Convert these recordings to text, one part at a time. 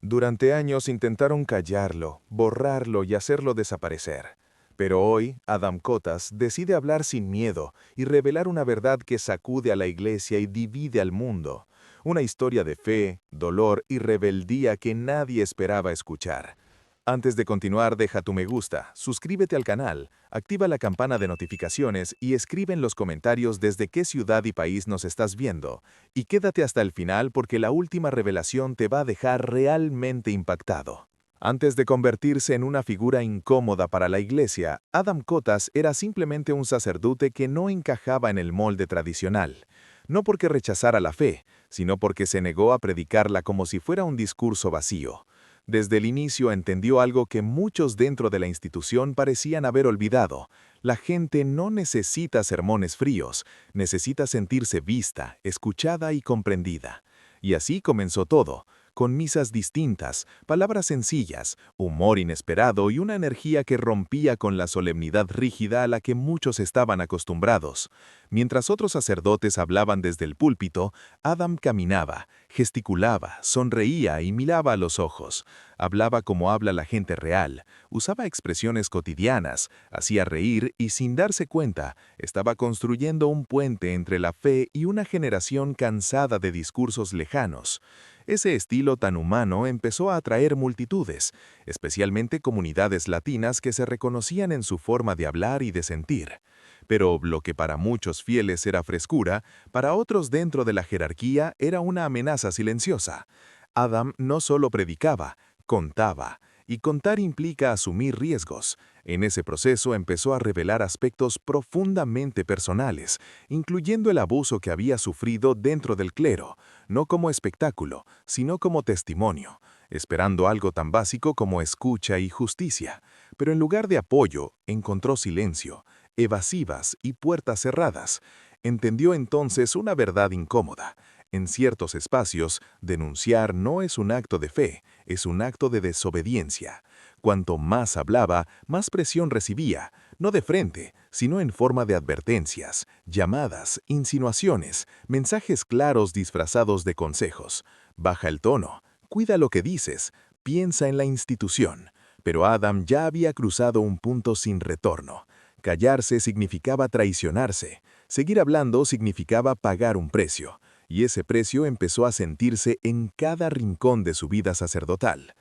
Durante años intentaron callarlo, borrarlo y hacerlo desaparecer. Pero hoy, Adam Kotas decide hablar sin miedo y revelar una verdad que sacude a la iglesia y divide al mundo. Una historia de fe, dolor y rebeldía que nadie esperaba escuchar. Antes de continuar, deja tu me gusta, suscríbete al canal, activa la campana de notificaciones y escribe en los comentarios desde qué ciudad y país nos estás viendo. Y quédate hasta el final porque la última revelación te va a dejar realmente impactado. Antes de convertirse en una figura incómoda para la iglesia, Adam Kotas era simplemente un sacerdote que no encajaba en el molde tradicional. No porque rechazara la fe, sino porque se negó a predicarla como si fuera un discurso vacío. Desde el inicio entendió algo que muchos dentro de la institución parecían haber olvidado. La gente no necesita sermones fríos, necesita sentirse vista, escuchada y comprendida. Y así comenzó todo, con misas distintas, palabras sencillas, humor inesperado y una energía que rompía con la solemnidad rígida a la que muchos estaban acostumbrados. Mientras otros sacerdotes hablaban desde el púlpito, Adam caminaba, gesticulaba, sonreía y miraba a los ojos. Hablaba como habla la gente real, usaba expresiones cotidianas, hacía reír y sin darse cuenta, estaba construyendo un puente entre la fe y una generación cansada de discursos lejanos. Ese estilo tan humano empezó a atraer multitudes, especialmente comunidades latinas que se reconocían en su forma de hablar y de sentir. Pero lo que para muchos fieles era frescura, para otros dentro de la jerarquía era una amenaza silenciosa. Adam no solo predicaba, contaba, y contar implica asumir riesgos. En ese proceso empezó a revelar aspectos profundamente personales, incluyendo el abuso que había sufrido dentro del clero, no como espectáculo, sino como testimonio, esperando algo tan básico como escucha y justicia. Pero en lugar de apoyo, encontró silencio, evasivas y puertas cerradas. Entendió entonces una verdad incómoda. En ciertos espacios, denunciar no es un acto de fe, es un acto de desobediencia. Cuanto más hablaba, más presión recibía, no de frente, sino en forma de advertencias, llamadas, insinuaciones, mensajes claros disfrazados de consejos. Baja el tono, cuida lo que dices, piensa en la institución. Pero Adam ya había cruzado un punto sin retorno. Callarse significaba traicionarse, seguir hablando significaba pagar un precio. Y ese precio empezó a sentirse en cada rincón de su vida sacerdotal.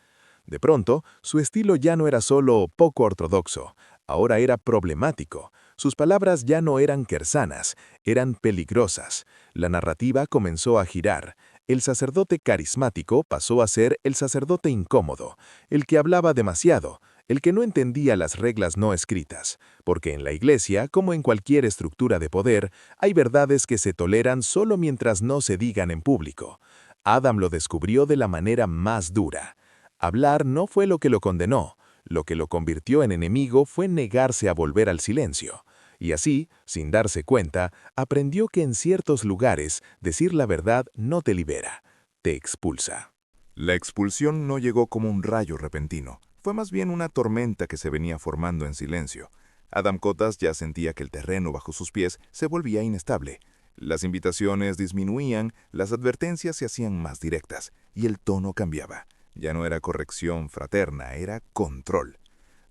De pronto, su estilo ya no era solo poco ortodoxo, ahora era problemático. Sus palabras ya no eran kersanas, eran peligrosas. La narrativa comenzó a girar. El sacerdote carismático pasó a ser el sacerdote incómodo, el que hablaba demasiado, el que no entendía las reglas no escritas, porque en la iglesia, como en cualquier estructura de poder, hay verdades que se toleran solo mientras no se digan en público. Adam lo descubrió de la manera más dura. Hablar no fue lo que lo condenó, lo que lo convirtió en enemigo fue negarse a volver al silencio. Y así, sin darse cuenta, aprendió que en ciertos lugares decir la verdad no te libera, te expulsa. La expulsión no llegó como un rayo repentino, fue más bien una tormenta que se venía formando en silencio. Adam Kotas ya sentía que el terreno bajo sus pies se volvía inestable. Las invitaciones disminuían, las advertencias se hacían más directas, y el tono cambiaba. Ya no era corrección fraterna, era control.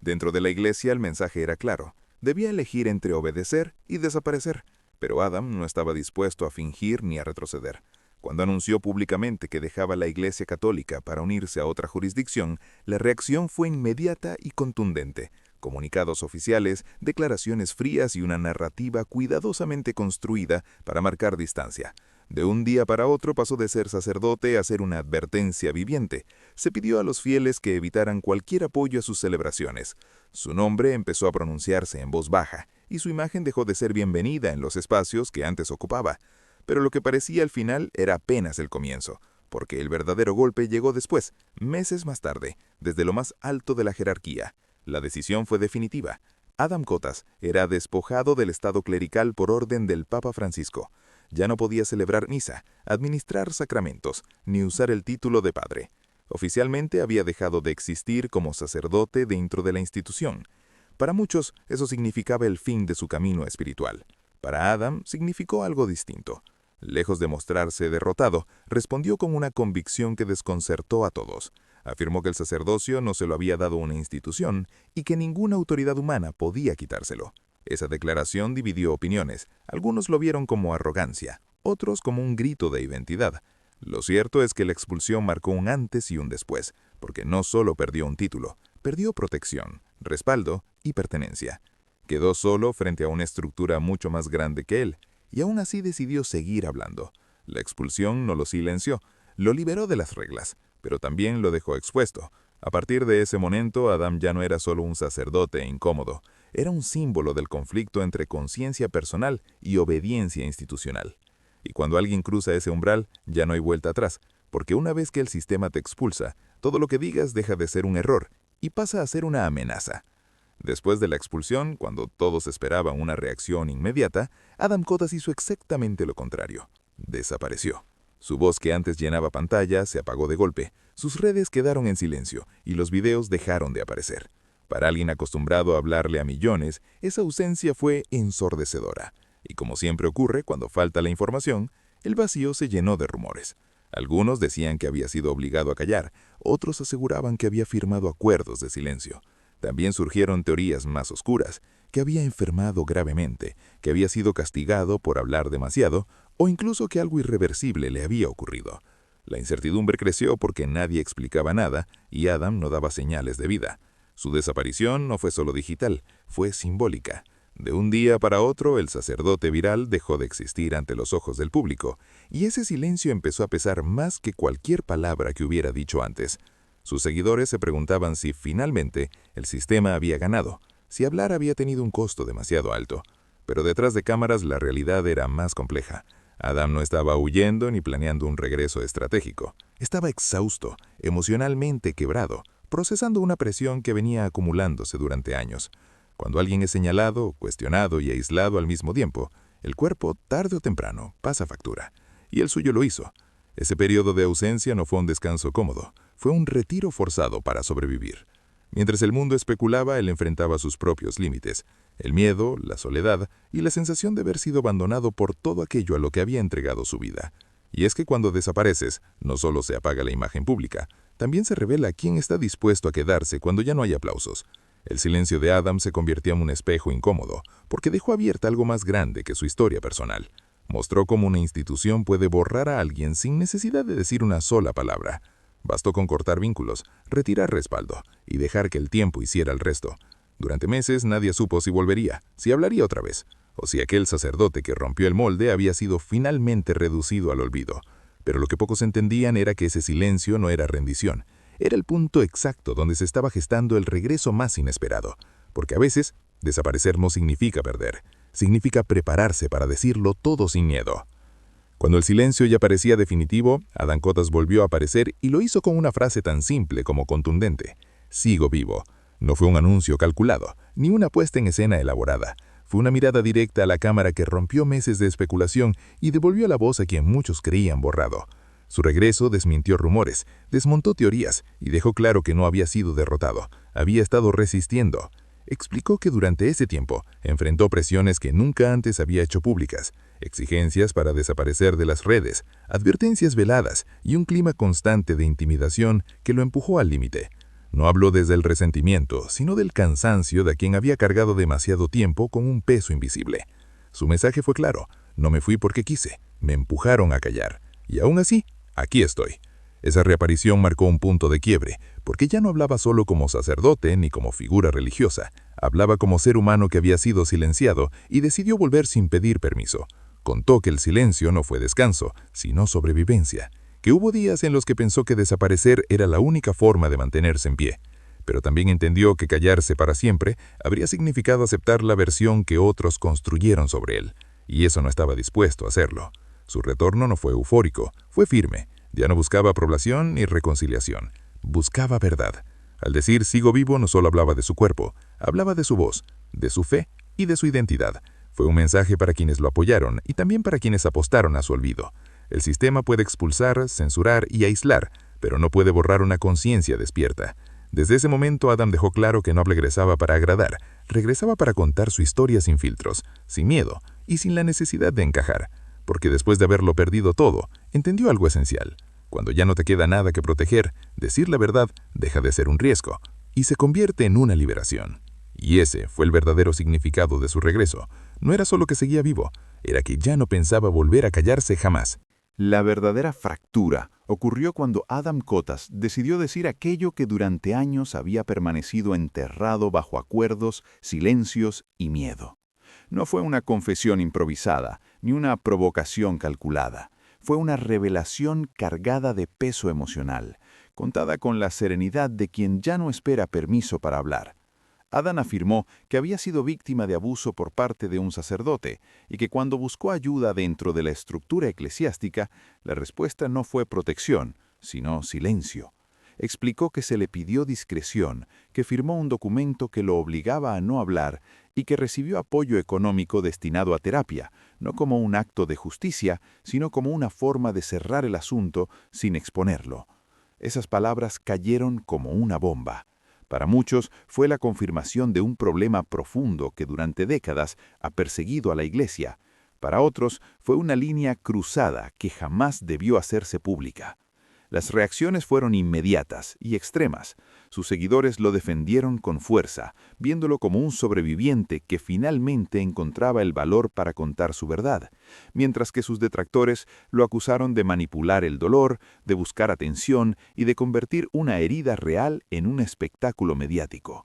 Dentro de la iglesia el mensaje era claro. Debía elegir entre obedecer y desaparecer, pero Adam no estaba dispuesto a fingir ni a retroceder. Cuando anunció públicamente que dejaba la Iglesia Católica para unirse a otra jurisdicción, la reacción fue inmediata y contundente. Comunicados oficiales, declaraciones frías y una narrativa cuidadosamente construida para marcar distancia. De un día para otro pasó de ser sacerdote a ser una advertencia viviente. Se pidió a los fieles que evitaran cualquier apoyo a sus celebraciones. Su nombre empezó a pronunciarse en voz baja, y su imagen dejó de ser bienvenida en los espacios que antes ocupaba. Pero lo que parecía al final era apenas el comienzo, porque el verdadero golpe llegó después, meses más tarde, desde lo más alto de la jerarquía. La decisión fue definitiva. Adam Kotas era despojado del estado clerical por orden del Papa Francisco. Ya no podía celebrar misa, administrar sacramentos, ni usar el título de padre. Oficialmente había dejado de existir como sacerdote dentro de la institución. Para muchos, eso significaba el fin de su camino espiritual. Para Adam, significó algo distinto. Lejos de mostrarse derrotado, respondió con una convicción que desconcertó a todos. Afirmó que el sacerdocio no se lo había dado una institución y que ninguna autoridad humana podía quitárselo. Esa declaración dividió opiniones. Algunos lo vieron como arrogancia, otros como un grito de identidad. Lo cierto es que la expulsión marcó un antes y un después, porque no solo perdió un título, perdió protección, respaldo y pertenencia. Quedó solo frente a una estructura mucho más grande que él, y aún así decidió seguir hablando. La expulsión no lo silenció, lo liberó de las reglas, pero también lo dejó expuesto. A partir de ese momento, Adam ya no era solo un sacerdote incómodo, era un símbolo del conflicto entre conciencia personal y obediencia institucional. Y cuando alguien cruza ese umbral, ya no hay vuelta atrás, porque una vez que el sistema te expulsa, todo lo que digas deja de ser un error y pasa a ser una amenaza. Después de la expulsión, cuando todos esperaban una reacción inmediata, Adam Kotas hizo exactamente lo contrario. Desapareció. Su voz que antes llenaba pantalla se apagó de golpe, sus redes quedaron en silencio y los videos dejaron de aparecer. Para alguien acostumbrado a hablarle a millones, esa ausencia fue ensordecedora. Y como siempre ocurre cuando falta la información, el vacío se llenó de rumores. Algunos decían que había sido obligado a callar, otros aseguraban que había firmado acuerdos de silencio. También surgieron teorías más oscuras, que había enfermado gravemente, que había sido castigado por hablar demasiado, o incluso que algo irreversible le había ocurrido. La incertidumbre creció porque nadie explicaba nada y Adam no daba señales de vida. Su desaparición no fue solo digital, fue simbólica. De un día para otro, el sacerdote viral dejó de existir ante los ojos del público, y ese silencio empezó a pesar más que cualquier palabra que hubiera dicho antes. Sus seguidores se preguntaban si finalmente el sistema había ganado, si hablar había tenido un costo demasiado alto. Pero detrás de cámaras la realidad era más compleja. Adam no estaba huyendo ni planeando un regreso estratégico. Estaba exhausto, emocionalmente quebrado, procesando una presión que venía acumulándose durante años. Cuando alguien es señalado, cuestionado y aislado al mismo tiempo, el cuerpo, tarde o temprano, pasa factura. Y el suyo lo hizo. Ese periodo de ausencia no fue un descanso cómodo, fue un retiro forzado para sobrevivir. Mientras el mundo especulaba, él enfrentaba sus propios límites, el miedo, la soledad y la sensación de haber sido abandonado por todo aquello a lo que había entregado su vida. Y es que cuando desapareces, no solo se apaga la imagen pública, también se revela quién está dispuesto a quedarse cuando ya no hay aplausos. El silencio de Adam se convirtió en un espejo incómodo, porque dejó abierta algo más grande que su historia personal. Mostró cómo una institución puede borrar a alguien sin necesidad de decir una sola palabra. Bastó con cortar vínculos, retirar respaldo y dejar que el tiempo hiciera el resto. Durante meses nadie supo si volvería, si hablaría otra vez, o si aquel sacerdote que rompió el molde había sido finalmente reducido al olvido. Pero lo que pocos entendían era que ese silencio no era rendición. Era el punto exacto donde se estaba gestando el regreso más inesperado. Porque a veces, desaparecer no significa perder. Significa prepararse para decirlo todo sin miedo. Cuando el silencio ya parecía definitivo, Adam Kotas volvió a aparecer y lo hizo con una frase tan simple como contundente. Sigo vivo. No fue un anuncio calculado, ni una puesta en escena elaborada. Fue una mirada directa a la cámara que rompió meses de especulación y devolvió la voz a quien muchos creían borrado. Su regreso desmintió rumores, desmontó teorías y dejó claro que no había sido derrotado, había estado resistiendo. Explicó que durante ese tiempo enfrentó presiones que nunca antes había hecho públicas, exigencias para desaparecer de las redes, advertencias veladas y un clima constante de intimidación que lo empujó al límite. No habló desde el resentimiento, sino del cansancio de quien había cargado demasiado tiempo con un peso invisible. Su mensaje fue claro: no me fui porque quise, me empujaron a callar. Y aún así, aquí estoy. Esa reaparición marcó un punto de quiebre, porque ya no hablaba solo como sacerdote ni como figura religiosa. Hablaba como ser humano que había sido silenciado y decidió volver sin pedir permiso. Contó que el silencio no fue descanso, sino sobrevivencia, que hubo días en los que pensó que desaparecer era la única forma de mantenerse en pie. Pero también entendió que callarse para siempre habría significado aceptar la versión que otros construyeron sobre él, y eso no estaba dispuesto a hacerlo. Su retorno no fue eufórico, fue firme. Ya no buscaba aprobación ni reconciliación, buscaba verdad. Al decir sigo vivo no solo hablaba de su cuerpo, hablaba de su voz, de su fe y de su identidad. Fue un mensaje para quienes lo apoyaron y también para quienes apostaron a su olvido. El sistema puede expulsar, censurar y aislar, pero no puede borrar una conciencia despierta. Desde ese momento Adam dejó claro que no regresaba para agradar, regresaba para contar su historia sin filtros, sin miedo y sin la necesidad de encajar. Porque después de haberlo perdido todo, entendió algo esencial. Cuando ya no te queda nada que proteger, decir la verdad deja de ser un riesgo y se convierte en una liberación. Y ese fue el verdadero significado de su regreso. No era solo que seguía vivo, era que ya no pensaba volver a callarse jamás. La verdadera fractura ocurrió cuando Adam Kotas decidió decir aquello que durante años había permanecido enterrado bajo acuerdos, silencios y miedo. No fue una confesión improvisada, ni una provocación calculada. Fue una revelación cargada de peso emocional, contada con la serenidad de quien ya no espera permiso para hablar. Adam afirmó que había sido víctima de abuso por parte de un sacerdote y que cuando buscó ayuda dentro de la estructura eclesiástica, la respuesta no fue protección, sino silencio. Explicó que se le pidió discreción, que firmó un documento que lo obligaba a no hablar y que recibió apoyo económico destinado a terapia, no como un acto de justicia, sino como una forma de cerrar el asunto sin exponerlo. Esas palabras cayeron como una bomba. Para muchos fue la confirmación de un problema profundo que durante décadas ha perseguido a la Iglesia. Para otros fue una línea cruzada que jamás debió hacerse pública. Las reacciones fueron inmediatas y extremas. Sus seguidores lo defendieron con fuerza, viéndolo como un sobreviviente que finalmente encontraba el valor para contar su verdad, mientras que sus detractores lo acusaron de manipular el dolor, de buscar atención y de convertir una herida real en un espectáculo mediático.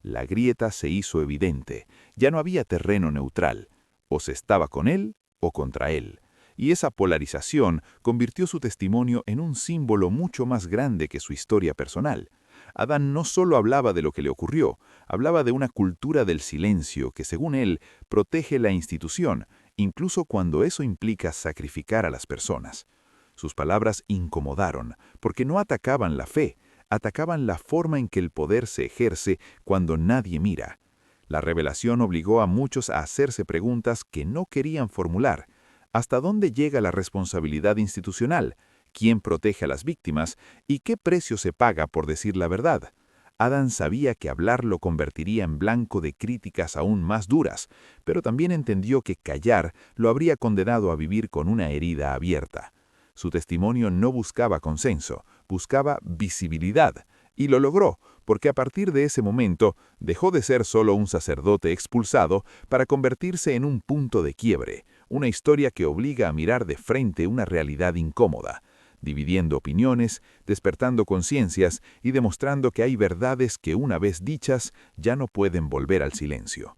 La grieta se hizo evidente. Ya no había terreno neutral. O se estaba con él o contra él. Y esa polarización convirtió su testimonio en un símbolo mucho más grande que su historia personal. Adán no solo hablaba de lo que le ocurrió, hablaba de una cultura del silencio que, según él, protege la institución, incluso cuando eso implica sacrificar a las personas. Sus palabras incomodaron, porque no atacaban la fe, atacaban la forma en que el poder se ejerce cuando nadie mira. La revelación obligó a muchos a hacerse preguntas que no querían formular. ¿Hasta dónde llega la responsabilidad institucional? ¿Quién protege a las víctimas? ¿Y qué precio se paga por decir la verdad? Adam sabía que hablar lo convertiría en blanco de críticas aún más duras, pero también entendió que callar lo habría condenado a vivir con una herida abierta. Su testimonio no buscaba consenso, buscaba visibilidad, y lo logró, porque a partir de ese momento dejó de ser solo un sacerdote expulsado para convertirse en un punto de quiebre, una historia que obliga a mirar de frente una realidad incómoda, dividiendo opiniones, despertando conciencias y demostrando que hay verdades que una vez dichas ya no pueden volver al silencio.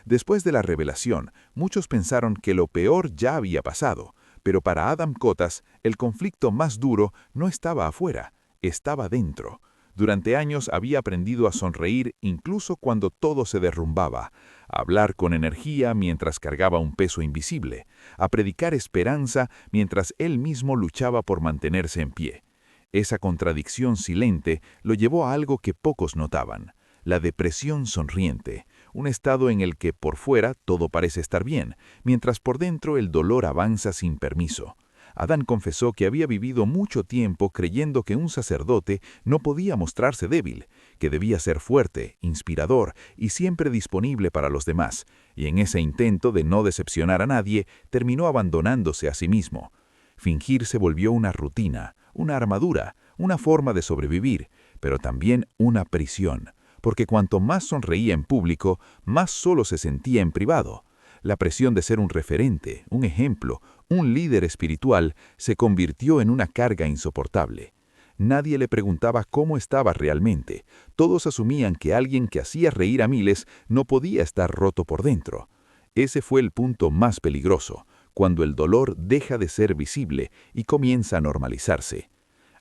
Después de la revelación, muchos pensaron que lo peor ya había pasado, pero para Adam Kotas el conflicto más duro no estaba afuera, estaba dentro. Durante años había aprendido a sonreír incluso cuando todo se derrumbaba, a hablar con energía mientras cargaba un peso invisible, a predicar esperanza mientras él mismo luchaba por mantenerse en pie. Esa contradicción silente lo llevó a algo que pocos notaban, la depresión sonriente, un estado en el que por fuera todo parece estar bien, mientras por dentro el dolor avanza sin permiso. Adán confesó que había vivido mucho tiempo creyendo que un sacerdote no podía mostrarse débil, que debía ser fuerte, inspirador y siempre disponible para los demás, y en ese intento de no decepcionar a nadie, terminó abandonándose a sí mismo. Fingir se volvió una rutina, una armadura, una forma de sobrevivir, pero también una prisión, porque cuanto más sonreía en público, más solo se sentía en privado. La presión de ser un referente, un ejemplo, un líder espiritual, se convirtió en una carga insoportable. Nadie le preguntaba cómo estaba realmente. Todos asumían que alguien que hacía reír a miles no podía estar roto por dentro. Ese fue el punto más peligroso, cuando el dolor deja de ser visible y comienza a normalizarse.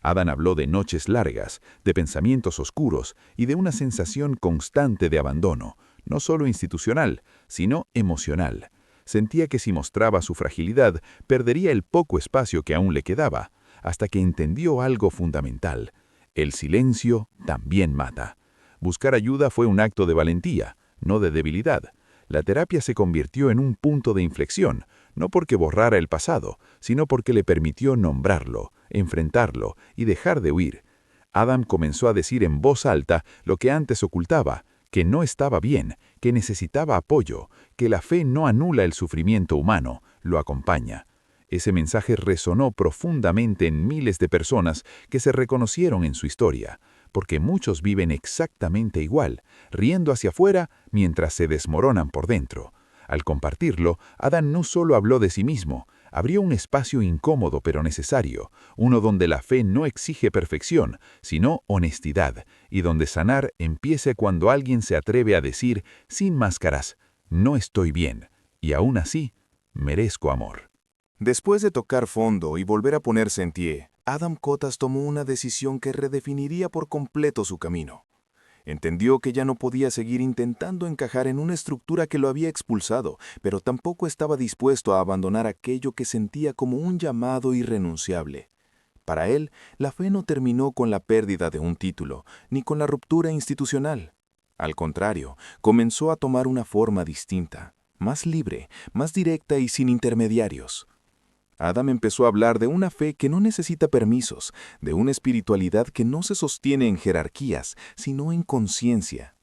Adán habló de noches largas, de pensamientos oscuros y de una sensación constante de abandono, no solo institucional, sino emocional. Sentía que si mostraba su fragilidad, perdería el poco espacio que aún le quedaba, hasta que entendió algo fundamental. El silencio también mata. Buscar ayuda fue un acto de valentía, no de debilidad. La terapia se convirtió en un punto de inflexión, no porque borrara el pasado, sino porque le permitió nombrarlo, enfrentarlo y dejar de huir. Adam comenzó a decir en voz alta lo que antes ocultaba, que no estaba bien, que necesitaba apoyo, que la fe no anula el sufrimiento humano, lo acompaña. Ese mensaje resonó profundamente en miles de personas que se reconocieron en su historia, porque muchos viven exactamente igual, riendo hacia afuera mientras se desmoronan por dentro. Al compartirlo, Adán no solo habló de sí mismo, abrió un espacio incómodo pero necesario, uno donde la fe no exige perfección, sino honestidad, y donde sanar empiece cuando alguien se atreve a decir, sin máscaras, no estoy bien, y aún así, merezco amor. Después de tocar fondo y volver a ponerse en pie, Adam Kotas tomó una decisión que redefiniría por completo su camino. Entendió que ya no podía seguir intentando encajar en una estructura que lo había expulsado, pero tampoco estaba dispuesto a abandonar aquello que sentía como un llamado irrenunciable. Para él, la fe no terminó con la pérdida de un título, ni con la ruptura institucional. Al contrario, comenzó a tomar una forma distinta, más libre, más directa y sin intermediarios. Adam empezó a hablar de una fe que no necesita permisos, de una espiritualidad que no se sostiene en jerarquías, sino en conciencia.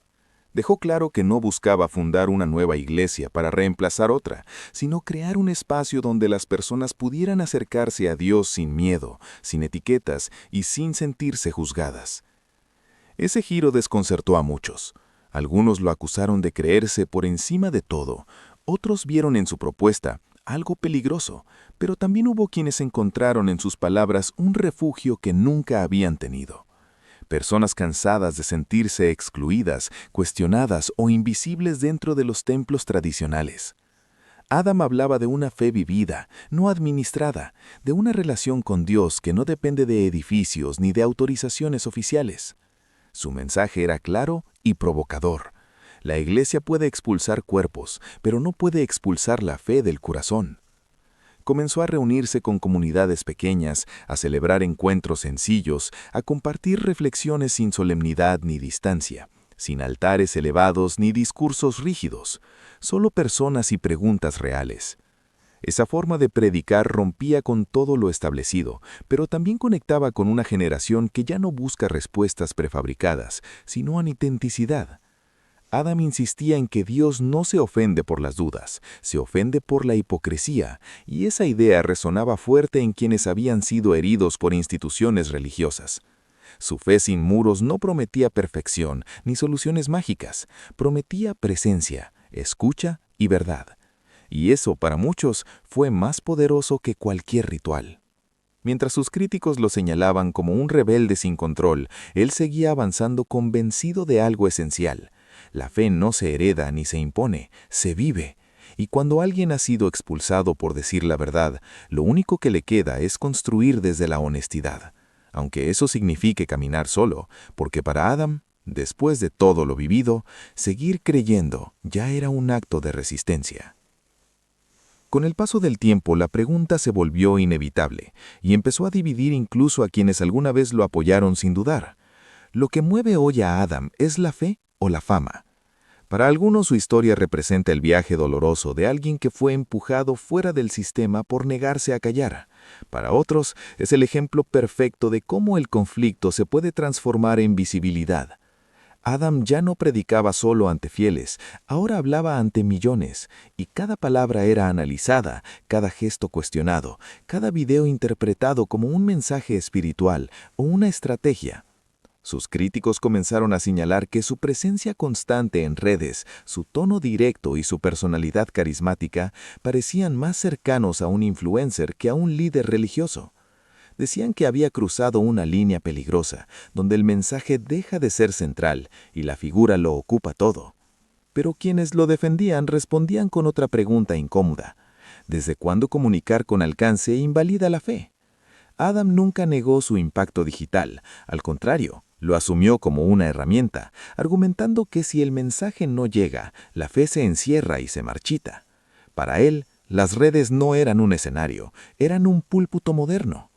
Dejó claro que no buscaba fundar una nueva iglesia para reemplazar otra, sino crear un espacio donde las personas pudieran acercarse a Dios sin miedo, sin etiquetas y sin sentirse juzgadas. Ese giro desconcertó a muchos. Algunos lo acusaron de creerse por encima de todo, otros vieron en su propuesta algo peligroso, pero también hubo quienes encontraron en sus palabras un refugio que nunca habían tenido. Personas cansadas de sentirse excluidas, cuestionadas o invisibles dentro de los templos tradicionales. Adam hablaba de una fe vivida, no administrada, de una relación con Dios que no depende de edificios ni de autorizaciones oficiales. Su mensaje era claro y provocador. La iglesia puede expulsar cuerpos, pero no puede expulsar la fe del corazón. Comenzó a reunirse con comunidades pequeñas, a celebrar encuentros sencillos, a compartir reflexiones sin solemnidad ni distancia, sin altares elevados ni discursos rígidos, solo personas y preguntas reales. Esa forma de predicar rompía con todo lo establecido, pero también conectaba con una generación que ya no busca respuestas prefabricadas, sino autenticidad. Adam insistía en que Dios no se ofende por las dudas, se ofende por la hipocresía, y esa idea resonaba fuerte en quienes habían sido heridos por instituciones religiosas. Su fe sin muros no prometía perfección ni soluciones mágicas, prometía presencia, escucha y verdad. Y eso, para muchos, fue más poderoso que cualquier ritual. Mientras sus críticos lo señalaban como un rebelde sin control, él seguía avanzando convencido de algo esencial. La fe no se hereda ni se impone, se vive. Y cuando alguien ha sido expulsado por decir la verdad, lo único que le queda es construir desde la honestidad. Aunque eso signifique caminar solo, porque para Adam, después de todo lo vivido, seguir creyendo ya era un acto de resistencia. Con el paso del tiempo, la pregunta se volvió inevitable y empezó a dividir incluso a quienes alguna vez lo apoyaron sin dudar. ¿Lo que mueve hoy a Adam es la fe o la fama? Para algunos su historia representa el viaje doloroso de alguien que fue empujado fuera del sistema por negarse a callar. Para otros es el ejemplo perfecto de cómo el conflicto se puede transformar en visibilidad. Adam ya no predicaba solo ante fieles, ahora hablaba ante millones, y cada palabra era analizada, cada gesto cuestionado, cada video interpretado como un mensaje espiritual o una estrategia. Sus críticos comenzaron a señalar que su presencia constante en redes, su tono directo y su personalidad carismática parecían más cercanos a un influencer que a un líder religioso. Decían que había cruzado una línea peligrosa, donde el mensaje deja de ser central y la figura lo ocupa todo. Pero quienes lo defendían respondían con otra pregunta incómoda. ¿Desde cuándo comunicar con alcance invalida la fe? Adam nunca negó su impacto digital, al contrario, lo asumió como una herramienta, argumentando que si el mensaje no llega, la fe se encierra y se marchita. Para él, las redes no eran un escenario, eran un púlpito moderno.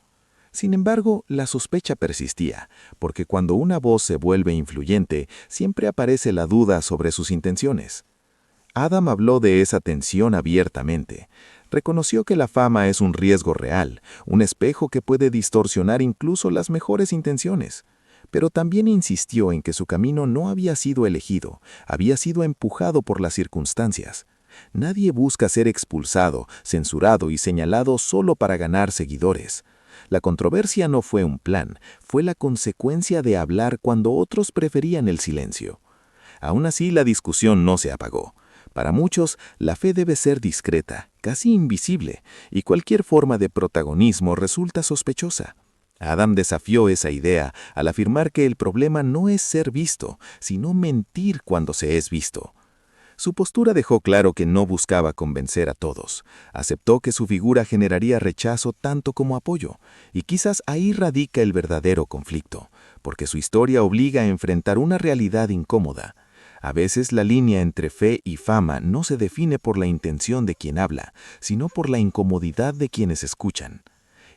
Sin embargo, la sospecha persistía, porque cuando una voz se vuelve influyente, siempre aparece la duda sobre sus intenciones. Adam habló de esa tensión abiertamente. Reconoció que la fama es un riesgo real, un espejo que puede distorsionar incluso las mejores intenciones. Pero también insistió en que su camino no había sido elegido, había sido empujado por las circunstancias. Nadie busca ser expulsado, censurado y señalado solo para ganar seguidores. La controversia no fue un plan, fue la consecuencia de hablar cuando otros preferían el silencio. Aún así, la discusión no se apagó. Para muchos, la fe debe ser discreta, casi invisible, y cualquier forma de protagonismo resulta sospechosa. Adam desafió esa idea al afirmar que el problema no es ser visto, sino mentir cuando se es visto. Su postura dejó claro que no buscaba convencer a todos. Aceptó que su figura generaría rechazo tanto como apoyo, y quizás ahí radica el verdadero conflicto, porque su historia obliga a enfrentar una realidad incómoda. A veces la línea entre fe y fama no se define por la intención de quien habla, sino por la incomodidad de quienes escuchan.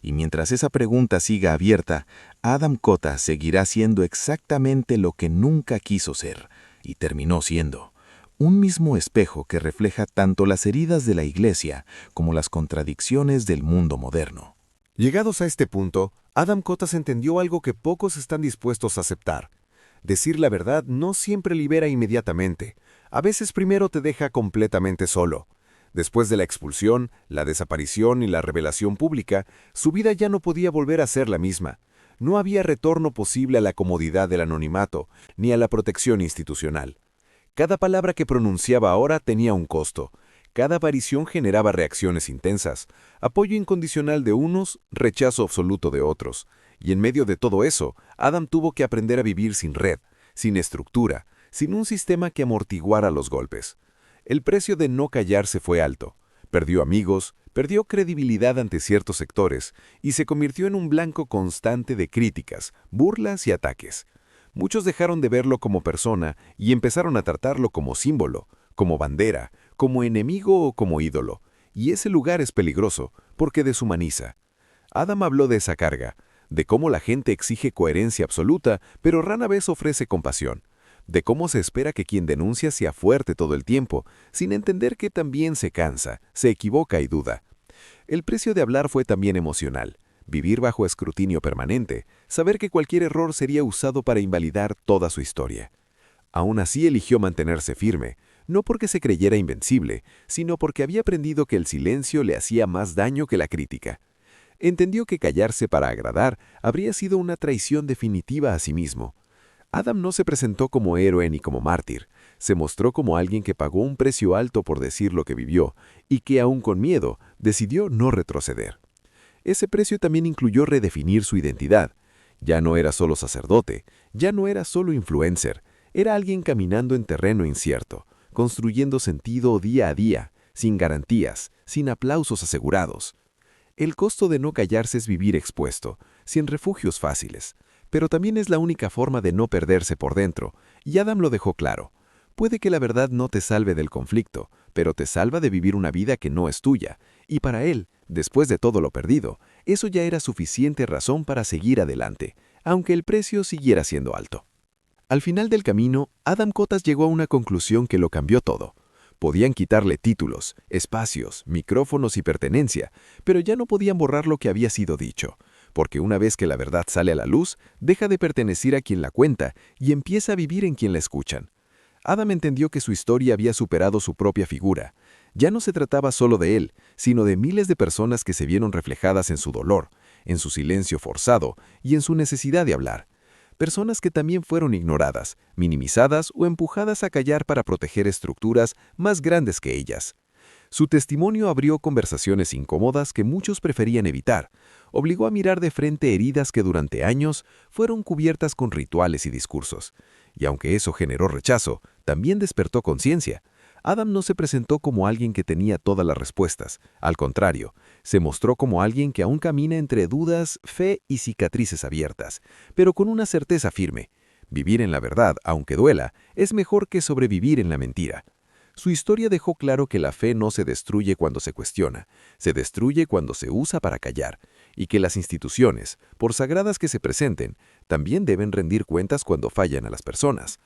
Y mientras esa pregunta siga abierta, Adam Kotas seguirá siendo exactamente lo que nunca quiso ser, y terminó siendo: un mismo espejo que refleja tanto las heridas de la Iglesia como las contradicciones del mundo moderno. Llegados a este punto, Adam Kotas entendió algo que pocos están dispuestos a aceptar. Decir la verdad no siempre libera inmediatamente. A veces primero te deja completamente solo. Después de la expulsión, la desaparición y la revelación pública, su vida ya no podía volver a ser la misma. No había retorno posible a la comodidad del anonimato, ni a la protección institucional. Cada palabra que pronunciaba ahora tenía un costo. Cada aparición generaba reacciones intensas, apoyo incondicional de unos, rechazo absoluto de otros. Y en medio de todo eso, Adam tuvo que aprender a vivir sin red, sin estructura, sin un sistema que amortiguara los golpes. El precio de no callarse fue alto. Perdió amigos, perdió credibilidad ante ciertos sectores y se convirtió en un blanco constante de críticas, burlas y ataques. Muchos dejaron de verlo como persona y empezaron a tratarlo como símbolo, como bandera, como enemigo o como ídolo. Y ese lugar es peligroso porque deshumaniza. Adam habló de esa carga, de cómo la gente exige coherencia absoluta, pero rara vez ofrece compasión, de cómo se espera que quien denuncia sea fuerte todo el tiempo, sin entender que también se cansa, se equivoca y duda. El precio de hablar fue también emocional. Vivir bajo escrutinio permanente, saber que cualquier error sería usado para invalidar toda su historia. Aún así eligió mantenerse firme, no porque se creyera invencible, sino porque había aprendido que el silencio le hacía más daño que la crítica. Entendió que callarse para agradar habría sido una traición definitiva a sí mismo. Adam no se presentó como héroe ni como mártir, se mostró como alguien que pagó un precio alto por decir lo que vivió y que, aún con miedo, decidió no retroceder. Ese precio también incluyó redefinir su identidad. Ya no era solo sacerdote, ya no era solo influencer, era alguien caminando en terreno incierto, construyendo sentido día a día, sin garantías, sin aplausos asegurados. El costo de no callarse es vivir expuesto, sin refugios fáciles, pero también es la única forma de no perderse por dentro, y Adam lo dejó claro. Puede que la verdad no te salve del conflicto, pero te salva de vivir una vida que no es tuya, y para él, después de todo lo perdido, eso ya era suficiente razón para seguir adelante, aunque el precio siguiera siendo alto. Al final del camino, Adam Kotas llegó a una conclusión que lo cambió todo. Podían quitarle títulos, espacios, micrófonos y pertenencia, pero ya no podían borrar lo que había sido dicho, porque una vez que la verdad sale a la luz, deja de pertenecer a quien la cuenta y empieza a vivir en quien la escuchan. Adam entendió que su historia había superado su propia figura. Ya no se trataba solo de él, sino de miles de personas que se vieron reflejadas en su dolor, en su silencio forzado y en su necesidad de hablar. Personas que también fueron ignoradas, minimizadas o empujadas a callar para proteger estructuras más grandes que ellas. Su testimonio abrió conversaciones incómodas que muchos preferían evitar, obligó a mirar de frente heridas que durante años fueron cubiertas con rituales y discursos. Y aunque eso generó rechazo, también despertó conciencia. Adam no se presentó como alguien que tenía todas las respuestas. Al contrario, se mostró como alguien que aún camina entre dudas, fe y cicatrices abiertas, pero con una certeza firme. Vivir en la verdad, aunque duela, es mejor que sobrevivir en la mentira. Su historia dejó claro que la fe no se destruye cuando se cuestiona, se destruye cuando se usa para callar, y que las instituciones, por sagradas que se presenten, también deben rendir cuentas cuando fallan a las personas.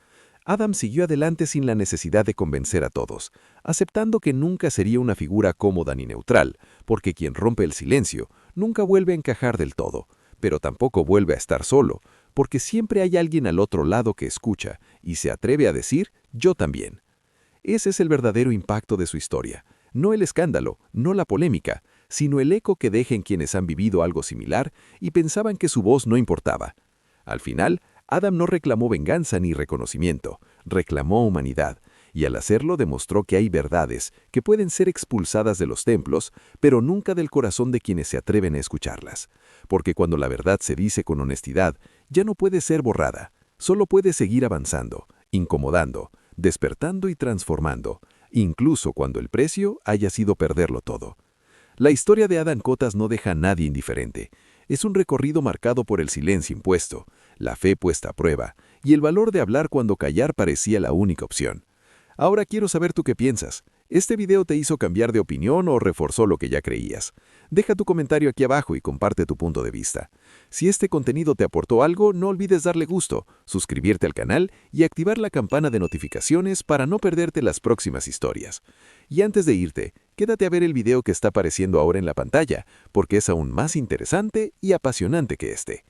Adam siguió adelante sin la necesidad de convencer a todos, aceptando que nunca sería una figura cómoda ni neutral, porque quien rompe el silencio nunca vuelve a encajar del todo, pero tampoco vuelve a estar solo, porque siempre hay alguien al otro lado que escucha y se atreve a decir «yo también». Ese es el verdadero impacto de su historia. No el escándalo, no la polémica, sino el eco que dejen quienes han vivido algo similar y pensaban que su voz no importaba. Al final, Adam no reclamó venganza ni reconocimiento, reclamó humanidad, y al hacerlo demostró que hay verdades que pueden ser expulsadas de los templos, pero nunca del corazón de quienes se atreven a escucharlas. Porque cuando la verdad se dice con honestidad, ya no puede ser borrada, solo puede seguir avanzando, incomodando, despertando y transformando, incluso cuando el precio haya sido perderlo todo. La historia de Adam Kotas no deja a nadie indiferente. Es un recorrido marcado por el silencio impuesto, la fe puesta a prueba y el valor de hablar cuando callar parecía la única opción. Ahora quiero saber tú qué piensas. ¿Este video te hizo cambiar de opinión o reforzó lo que ya creías? Deja tu comentario aquí abajo y comparte tu punto de vista. Si este contenido te aportó algo, no olvides darle gusto, suscribirte al canal y activar la campana de notificaciones para no perderte las próximas historias. Y antes de irte, quédate a ver el video que está apareciendo ahora en la pantalla, porque es aún más interesante y apasionante que este.